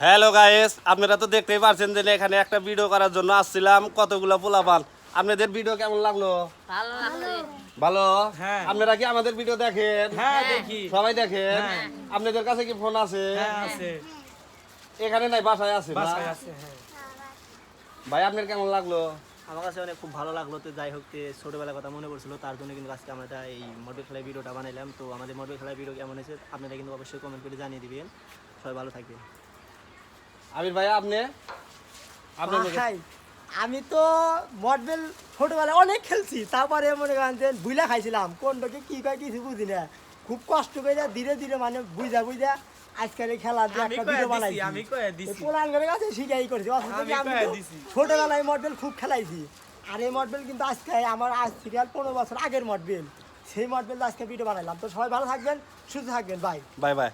Hello guys, আপনারা তো দেখতেই পারছেন যে এখানে একটা ভিডিও করার জন্য আসছিলাম। কতগুলো পোলাপান, আপনাদের ভিডিও কেমন লাগলো? ভালো। হ্যাঁ। আপনারা কি আমাদের ভিডিও দেখেন? হ্যাঁ দেখি। সবাই দেখেন? হ্যাঁ। আপনাদের কাছে কি ফোন আছে? হ্যাঁ আছে। এখানে নাই, বাসায় আছে না? বাসায় আছে হ্যাঁ। ভাই আপনার কেমন লাগলো? আমার কাছে অনেক খুব ভালো লাগলো। তো যাই হোক, ছোটোবেলার কথা মনে পড়ছিল, তার জন্য কিন্তু আজকে আমরা এই মডেল খেলার ভিডিওটা বানাইলাম। তো আমাদের মডেল খেলার ভিডিও কেমন হয়েছে আপনারা কিন্তু অবশ্যই কমেন্ট করে জানিয়ে দিবেন। সবাই ভালো থাকবেন। আমির ভাই আপনি ভাই, আমি তো মডেল ছোটবেলায় অনেক খেলছি, তারপরে মনে করেন যে বুইলা খাইছিলাম কোনটাকে কি কয় কিছু বুঝি না, খুব কষ্ট করে ধীরে ধীরে মানে বুঝা আজকাল এই খেলা দিয়ে একটা ভিডিও বানাইছি। আমি কয়ে দিছি। পোলাঙ্গের কাছে শিখাই করেছি, অথচ আমি আমি কয়ে তো দিছি। ছোটবেলায় মডেল খুব খেলাইছি। আর এই মডেল কিন্তু আজকে আমার আজ থেকে 15 বছর আগের মডেল, সেই মডেল আজকে ভিডিও বানাইলাম। তো সবাই ভালো থাকবেন, সুস্থ থাকবেন, বাই বাই বাই।